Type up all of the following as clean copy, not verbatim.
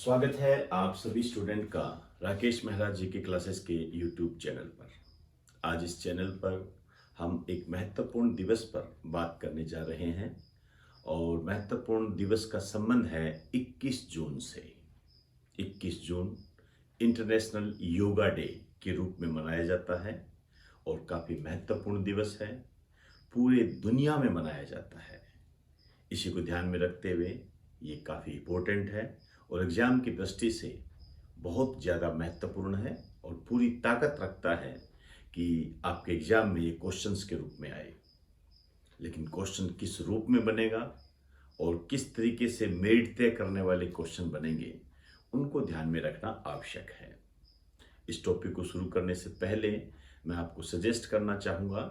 स्वागत है आप सभी स्टूडेंट का राकेश मेहरा जी के क्लासेस के यूट्यूब चैनल पर। आज इस चैनल पर हम एक महत्वपूर्ण दिवस पर बात करने जा रहे हैं और महत्वपूर्ण दिवस का संबंध है 21 जून से। 21 जून इंटरनेशनल योगा डे के रूप में मनाया जाता है और काफ़ी महत्वपूर्ण दिवस है, पूरे दुनिया में मनाया जाता है। इसी को ध्यान में रखते हुए ये काफ़ी इम्पोर्टेंट है और एग्ज़ाम की दृष्टि से बहुत ज़्यादा महत्वपूर्ण है और पूरी ताकत रखता है कि आपके एग्ज़ाम में ये क्वेश्चंस के रूप में आए। लेकिन क्वेश्चन किस रूप में बनेगा और किस तरीके से मेरिट तय करने वाले क्वेश्चन बनेंगे, उनको ध्यान में रखना आवश्यक है। इस टॉपिक को शुरू करने से पहले मैं आपको सजेस्ट करना चाहूँगा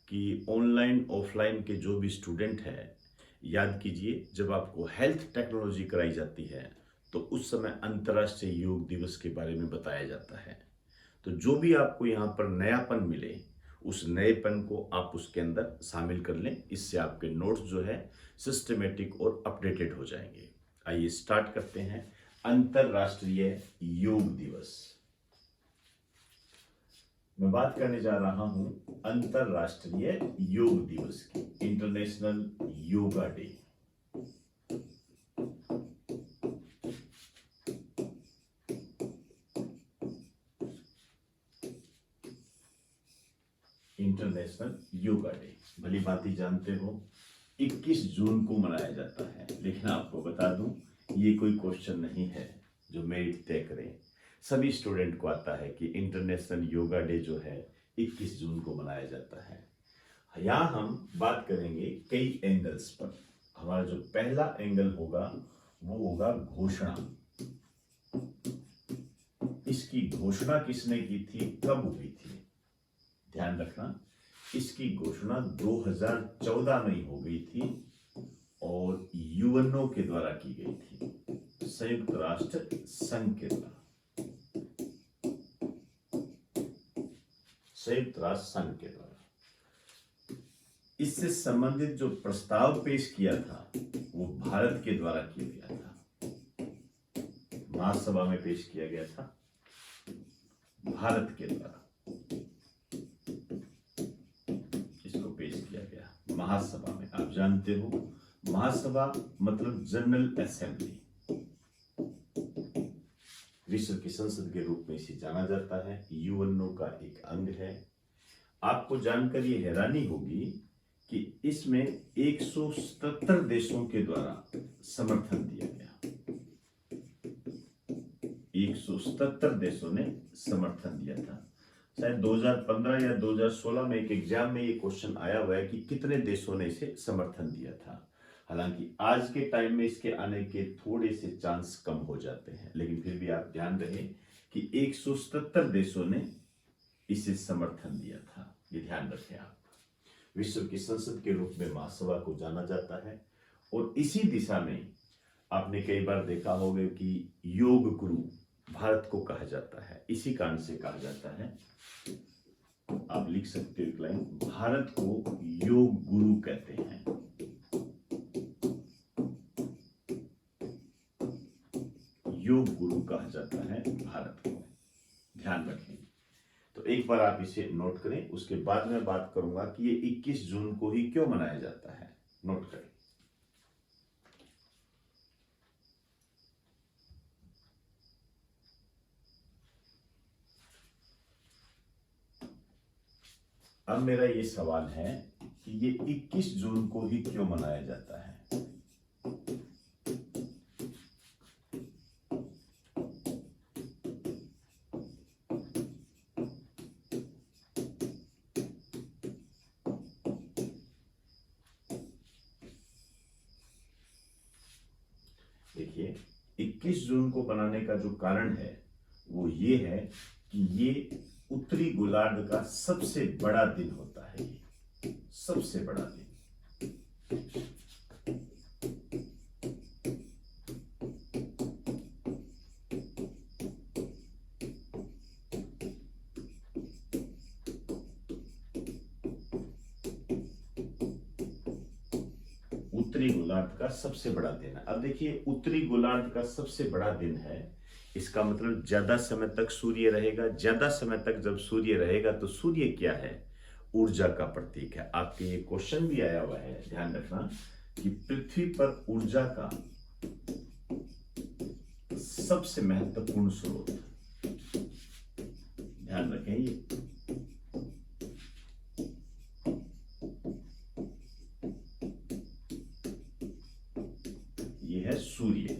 कि ऑनलाइन ऑफलाइन के जो भी स्टूडेंट हैं, याद कीजिए जब आपको हेल्थ टेक्नोलॉजी कराई जाती है तो उस समय अंतर्राष्ट्रीय योग दिवस के बारे में बताया जाता है। तो जो भी आपको यहाँ पर नयापन मिले, उस नएपन को आप उसके अंदर शामिल कर लें। इससे आपके नोट्स जो है सिस्टमेटिक और अपडेटेड हो जाएंगे। आइए स्टार्ट करते हैं। अंतर्राष्ट्रीय योग दिवस, मैं बात करने जा रहा हूं अंतर्राष्ट्रीय योग दिवस की, international yoga day. International yoga day भली भांति जानते हो 21 जून को मनाया जाता है, लेकिन आपको बता दूं ये कोई क्वेश्चन नहीं है जो मेरिट तय करें। सभी स्टूडेंट को आता है कि इंटरनेशनल योगा डे जो है 21 जून को मनाया जाता है। यहाँ हम बात करेंगे कई एंगल्स पर। हमारा जो पहला एंगल होगा वो होगा घोषणा। इसकी घोषणा किसने की थी, कब हुई थी? ध्यान रखना, इसकी घोषणा 2014 में हो गई थी और यूएनओ के द्वारा की गई थी, संयुक्त राष्ट्र संघ के द्वारा, संयुक्त राष्ट्र संघ के द्वारा। इससे संबंधित जो प्रस्ताव पेश किया था वो भारत के द्वारा किया गया था, महासभा में पेश किया गया था भारत के द्वारा। इसको पेश किया गया महासभा में। आप जानते हो महासभा मतलब जनरल असेंबली, विश्व की संसद के रूप में इसे जाना जाता है, यूएनओ का एक अंग है। आपको जानकर ये हैरानी होगी कि इसमें 177 देशों के द्वारा समर्थन दिया गया। 177 देशों ने समर्थन दिया था। शायद 2015 या 2016 में एक एग्जाम में ये क्वेश्चन आया हुआ है कि कितने देशों ने इसे समर्थन दिया था। हालांकि आज के टाइम में इसके आने के थोड़े से चांस कम हो जाते हैं, लेकिन फिर भी आप ध्यान रहे कि 177 देशों ने इसे समर्थन दिया था। ये ध्यान रखें आप। विश्व की संसद के रूप में महासभा को जाना जाता है और इसी दिशा में आपने कई बार देखा होगा कि योग गुरु भारत को कहा जाता है, इसी कारण से कहा जाता है। आप लिख सकते हो एक लाइन, भारत को योग गुरु कहते हैं। योग गुरु कहा जाता है भारत को, ध्यान रखें। तो एक बार आप इसे नोट करें, उसके बाद मैं बात करूंगा कि ये 21 जून को ही क्यों मनाया जाता है। नोट करें। अब मेरा ये सवाल है कि ये 21 जून को ही क्यों मनाया जाता है। देखिए 21 जून को बनाने का जो कारण है वो ये है कि ये उत्तरी गोलार्ध का सबसे बड़ा दिन होता है, ये सबसे बड़ा दिन। उत्तरी गोलार्ध का सबसे बड़ा दिन है। अब देखिए, उत्तरी गोलार्ध का सबसे बड़ा दिन है, इसका मतलब ज्यादा समय तक सूर्य रहेगा। ज्यादा समय तक जब सूर्य रहेगा तो सूर्य क्या है? ऊर्जा का प्रतीक है। आपके ये क्वेश्चन भी आया हुआ है, ध्यान रखना कि पृथ्वी पर ऊर्जा का सबसे महत्वपूर्ण स्रोत, ध्यान रखें ये है सूर्य।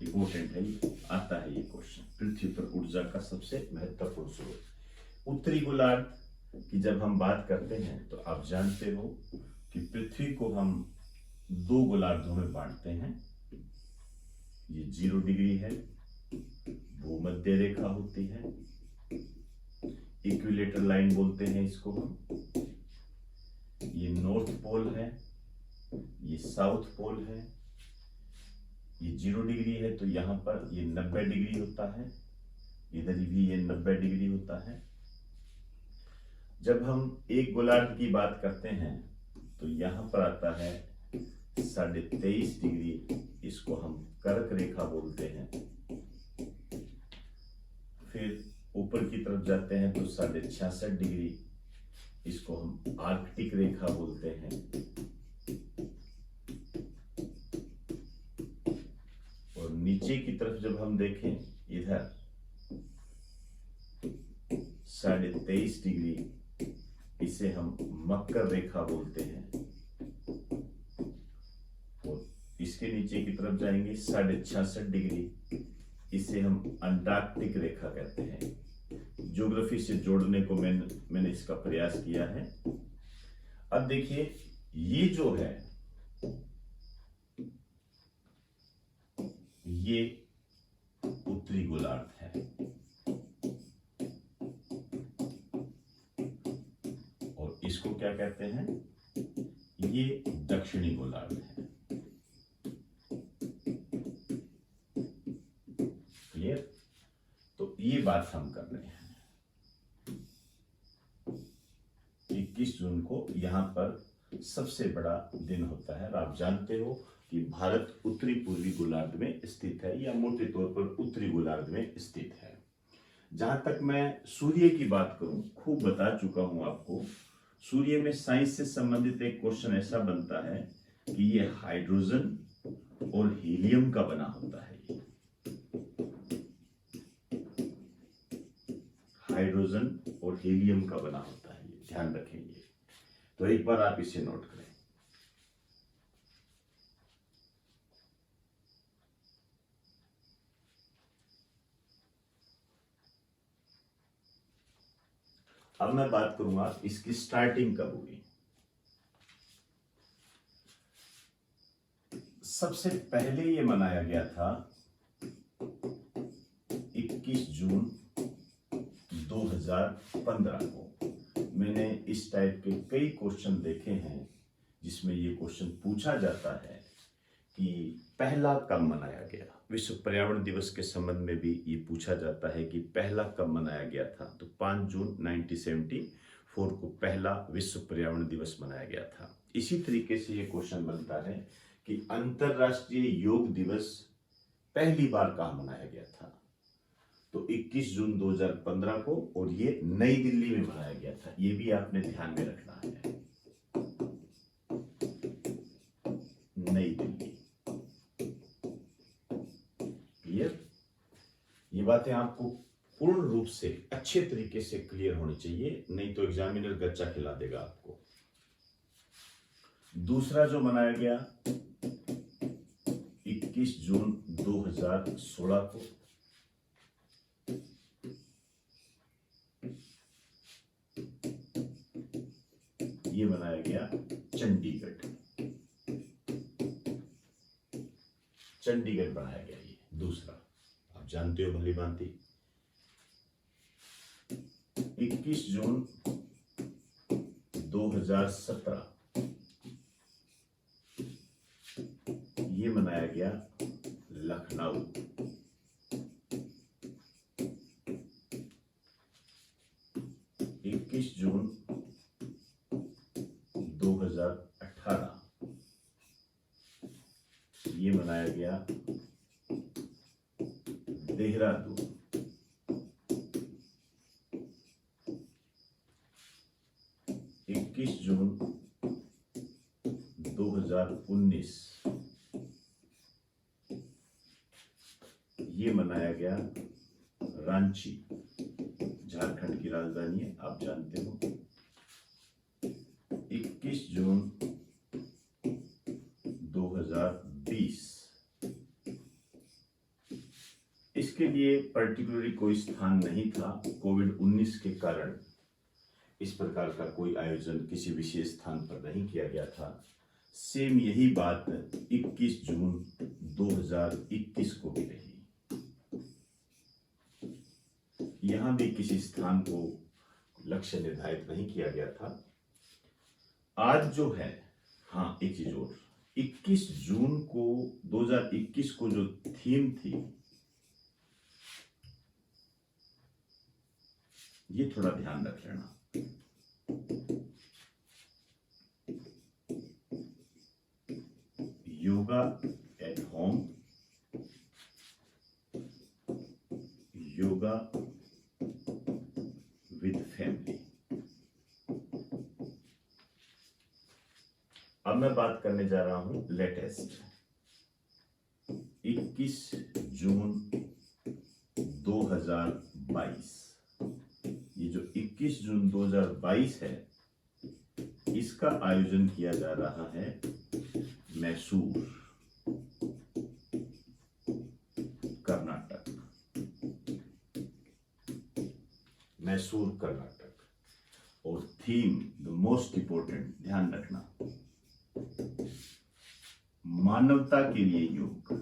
इंपॉर्टेंट है, ये आता है ये क्वेश्चन, पृथ्वी पर ऊर्जा का सबसे महत्वपूर्ण स्रोत। उत्तरी गोलार्ध की जब हम बात करते हैं तो आप जानते हो कि पृथ्वी को हम दो गोलार्धों में बांटते हैं। ये 0 डिग्री है, भूमध्य रेखा होती है, इक्विलेटर लाइन बोलते हैं इसको हम। ये नॉर्थ पोल है, ये साउथ पोल है। ये 0 डिग्री है तो यहां पर ये 90 डिग्री होता है, इधर भी ये 90 डिग्री होता है। जब हम एक गोलार्ध की बात करते हैं तो यहां पर आता है 23.5 डिग्री, इसको हम कर्क रेखा बोलते हैं। फिर ऊपर की तरफ जाते हैं तो 66.5 डिग्री, इसको हम आर्कटिक रेखा बोलते हैं। और नीचे की तरफ जब हम देखें इधर 23.5 डिग्री, इसे हम मकर रेखा बोलते हैं। और इसके नीचे की तरफ जाएंगे 66.5 डिग्री, इसे हम अंटार्कटिक रेखा कहते हैं। ज्योग्राफी से जोड़ने को मैंने इसका प्रयास किया है। अब देखिए, ये जो है ये उत्तरी गोलार्ध है और इसको क्या कहते हैं? ये दक्षिणी गोलार्ध है। क्लियर? तो ये बात हम कर रहे हैं। 21 जून को यहां पर सबसे बड़ा दिन होता है। और आप जानते हो कि भारत उत्तरी पूर्वी गोलार्ध में स्थित है, या मोटे तौर पर उत्तरी गोलार्ध में स्थित है। जहां तक मैं सूर्य की बात करूं, खूब बता चुका हूं आपको। सूर्य में साइंस से संबंधित एक क्वेश्चन ऐसा बनता है कि ये हाइड्रोजन और हीलियम का बना होता है। हाइड्रोजन और हीलियम का बना होता है, ध्यान रखेंगे। तो एक बार आप इसे नोट करें। अब मैं बात करूंगा इसकी स्टार्टिंग कब हुई। सबसे पहले ये मनाया गया था 21 जून 2015 को। मैंने इस टाइप के कई क्वेश्चन देखे हैं जिसमें ये क्वेश्चन पूछा जाता है कि पहला कब मनाया गया। विश्व पर्यावरण दिवस के संबंध में भी ये पूछा जाता है कि पहला कब मनाया गया था। तो 5 जून 1974 को पहला विश्व पर्यावरण दिवस मनाया गया था। इसी तरीके से ये क्वेश्चन बनता है कि अंतरराष्ट्रीय योग दिवस पहली बार कहाँ मनाया गया था। तो 21 जून 2015 को, और ये नई दिल्ली में मनाया गया था। ये भी आपने ध्यान में रखना है, नई दिल्ली। क्लियर? ये बातें आपको पूर्ण रूप से अच्छे तरीके से क्लियर होनी चाहिए, नहीं तो एग्जामिनर गच्चा खिला देगा आपको। दूसरा जो मनाया गया 21 जून 2016 को, ये मनाया गया चंडीगढ़। चंडीगढ़ बनाया गया ये दूसरा, आप जानते हो भली भांति। 21 जून 2017 ये मनाया गया लखनऊ। जून 2018 गया देहरादून। जून 2019 ये मनाया गया रांची, झारखंड की राजधानी है, आप जानते हो। 21 जून 2020 इसके लिए पर्टिकुलरली कोई स्थान नहीं था। कोविड-19 के कारण इस प्रकार का कोई आयोजन किसी विशेष स्थान पर नहीं किया गया था। सेम यही बात 21 जून 2021 को भी रही। यहां भी किसी स्थान को लक्ष्य निर्धारित नहीं किया गया था। आज जो है, हाँ एक चीज और, 21 जून को 2021 को जो थीम थी, ये थोड़ा ध्यान रख लेना। Yoga at home, yoga with family. अब मैं बात करने जा रहा हूं लेटेस्ट 21 जून 2022। ये जो 21 जून 2022 है, इसका आयोजन किया जा रहा है मैसूर, कर्नाटक। मैसूर कर्नाटक। और थीम द मोस्ट इंपोर्टेंट, ध्यान रखना, मानवता के लिए योग।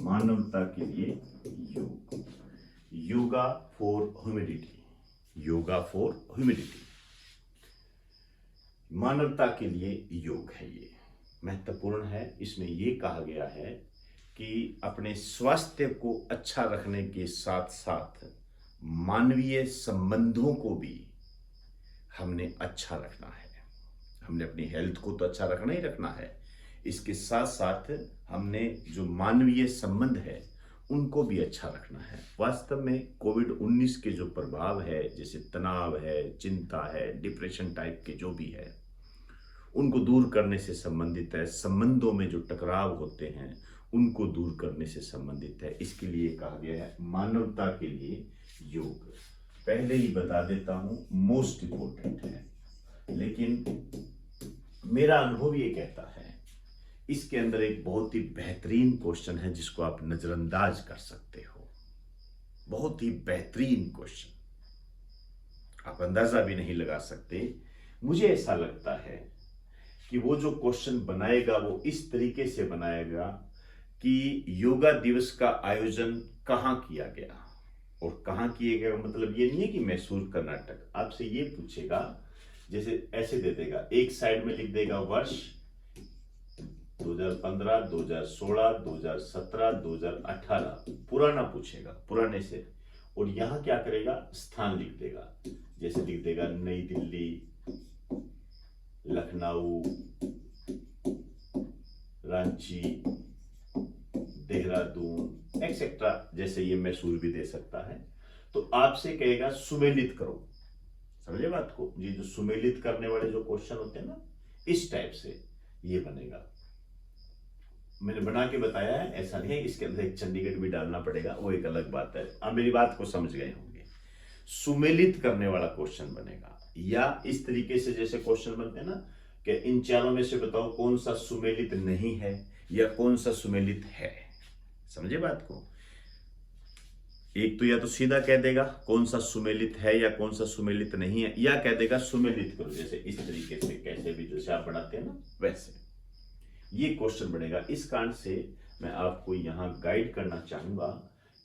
मानवता के लिए योग, yoga for humanity, yoga for humanity, मानवता के लिए योग है। ये महत्वपूर्ण है। इसमें ये कहा गया है कि अपने स्वास्थ्य को अच्छा रखने के साथ साथ मानवीय संबंधों को भी हमने अच्छा रखना है। हमने अपनी हेल्थ को तो अच्छा रखना ही रखना है, इसके साथ साथ हमने जो मानवीय संबंध है उनको भी अच्छा रखना है। वास्तव में कोविड-19 के जो प्रभाव है, जैसे तनाव है, चिंता है, डिप्रेशन टाइप के जो भी है, उनको दूर करने से संबंधित है। संबंधों में जो टकराव होते हैं उनको दूर करने से संबंधित है। इसके लिए कहा गया है मानवता के लिए योग। पहले ही बता देता हूं, मोस्ट इंपोर्टेंट है, लेकिन मेरा अनुभव ये कहता है इसके अंदर एक बहुत ही बेहतरीन क्वेश्चन है जिसको आप नजरअंदाज कर सकते हो। बहुत ही बेहतरीन क्वेश्चन, आप अंदाजा भी नहीं लगा सकते। मुझे ऐसा लगता है कि वो जो क्वेश्चन बनाएगा वो इस तरीके से बनाएगा कि योगा दिवस का आयोजन कहाँ किया गया, और कहाँ किया गया मतलब ये नहीं है कि मैसूर कर्नाटक। आपसे ये पूछेगा, जैसे ऐसे दे देगा, एक साइड में लिख देगा वर्ष 2015, 2016, 2017, 2018, पुराना पूछेगा, पुराने से, और यहां क्या करेगा, स्थान लिख देगा। जैसे लिख देगा नई दिल्ली, लखनऊ, रांची, देहरादून एक्सेट्रा। जैसे ये मैसूर भी दे सकता है। तो आपसे कहेगा सुमेलित करो, समझे बात को। ये जो सुमेलित करने वाले जो क्वेश्चन होते हैं ना, इस टाइप से ये बनेगा। मैंने बना के बताया है, ऐसा नहीं है। इसके अंदर एक चंडीगढ़ भी डालना पड़ेगा, वो एक अलग बात है। आप मेरी बात को समझ गए होंगे। सुमेलित करने वाला क्वेश्चन बनेगा, या इस तरीके से जैसे क्वेश्चन बनते हैं ना कि इन चारों में से बताओ कौन सा सुमेलित नहीं है या कौन सा सुमेलित है। समझे बात को। एक तो या तो सीधा कह देगा कौन सा सुमेलित है या कौन सा सुमेलित नहीं है, या कह देगा सुमेलित करो, जैसे इस तरीके से, कैसे भी जैसे आप बढ़ाते हैं ना वैसे ये क्वेश्चन बनेगा। इस कारण से मैं आपको यहां गाइड करना चाहूंगा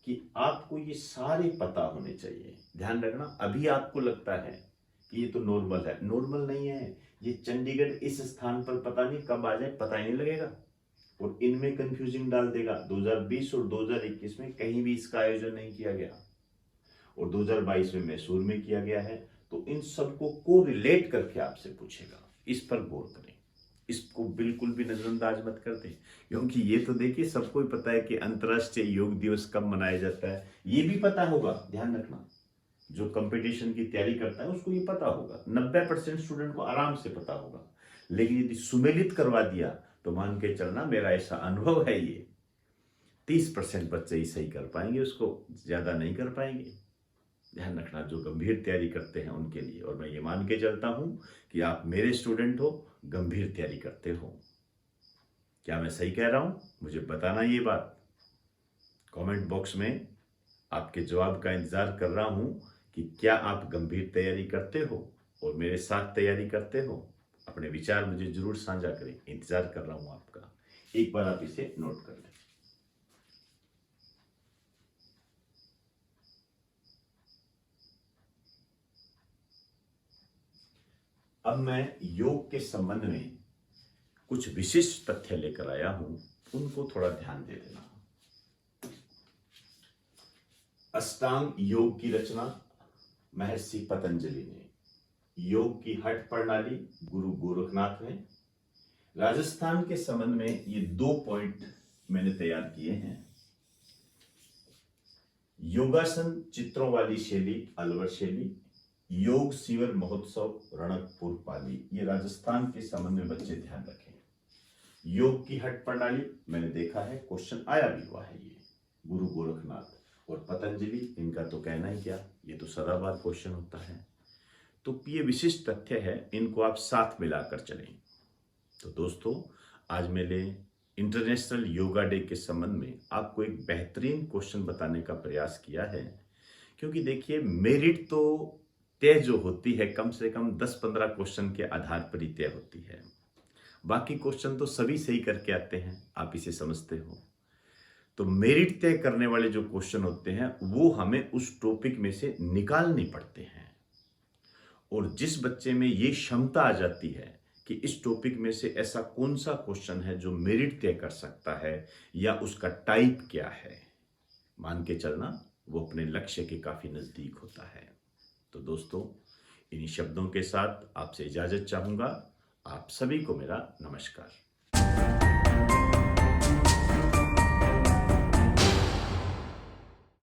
कि आपको ये सारे पता होने चाहिए। ध्यान रखना, अभी आपको लगता है कि ये तो नॉर्मल है, नॉर्मल नहीं है। ये चंडीगढ़ इस स्थान पर पता नहीं कब आ जाए, पता ही नहीं लगेगा, और इनमें कंफ्यूजिंग डाल देगा। 2020 और 2021 में कहीं भी इसका आयोजन नहीं किया गया, और 2022 में मैसूर में किया गया है। तो इन सबको को रिलेट करके आपसे पूछेगा। इस पर गौर करें, इसको बिल्कुल भी नजरअंदाज मत कर दें, क्योंकि ये तो देखिए सबको ही पता है कि अंतर्राष्ट्रीय योग दिवस कब मनाया जाता है, ये भी पता होगा, ध्यान रखना। जो कंपटीशन की तैयारी करता है उसको ये पता होगा, 90% स्टूडेंट को आराम से पता होगा। लेकिन यदि सुमेलित करवा दिया तो मान के चलना, मेरा ऐसा अनुभव है, ये 30% बच्चे ही सही कर पाएंगे, उसको ज्यादा नहीं कर पाएंगे। ध्यान रखना, जो गंभीर तैयारी करते हैं उनके लिए। और मैं ये मान के चलता हूं कि आप मेरे स्टूडेंट हो, गंभीर तैयारी करते हो। क्या मैं सही कह रहा हूं? मुझे बताना ये बात कमेंट बॉक्स में। आपके जवाब का इंतजार कर रहा हूं कि क्या आप गंभीर तैयारी करते हो और मेरे साथ तैयारी करते हो। अपने विचार मुझे जरूर साझा करें, इंतजार कर रहा हूं आपका। एक बार आप इसे नोट कर लें। अब मैं योग के संबंध में कुछ विशिष्ट तथ्य लेकर आया हूं, उनको थोड़ा ध्यान दे देना। अष्टांग योग की रचना महर्षि पतंजलि ने, योग की हठ प्रणाली गुरु गोरखनाथ ने। राजस्थान के संबंध में ये 2 पॉइंट मैंने तैयार किए हैं। योगासन चित्रों वाली शैली अलवर शैली, योग शिविर महोत्सव रणकपुर पाली। ये राजस्थान के संबंध में बच्चे ध्यान रखें। योग की हठ प्रणाली मैंने देखा है, क्वेश्चन आया भी हुआ है। ये गुरु गोरखनाथ और पतंजलि, इनका तो कहना ही क्या, ये तो सदाबहार क्वेश्चन होता है। तो ये विशिष्ट तथ्य है, इनको आप साथ मिलाकर चलें। तो दोस्तों, आज मैंने इंटरनेशनल योगा डे के संबंध में आपको एक बेहतरीन क्वेश्चन बताने का प्रयास किया है। क्योंकि देखिए, मेरिट तो तय जो होती है कम से कम 10-15 क्वेश्चन के आधार पर ही तय होती है। बाकी क्वेश्चन तो सभी सही करके आते हैं, आप इसे समझते हो। तो मेरिट तय करने वाले जो क्वेश्चन होते हैं वो हमें उस टॉपिक में से निकालने पड़ते हैं। और जिस बच्चे में ये क्षमता आ जाती है कि इस टॉपिक में से ऐसा कौन सा क्वेश्चन है जो मेरिट तय कर सकता है या उसका टाइप क्या है, मान के चलना वो अपने लक्ष्य के काफी नजदीक होता है। तो दोस्तों, इन्हीं शब्दों के साथ आपसे इजाजत चाहूंगा। आप सभी को मेरा नमस्कार।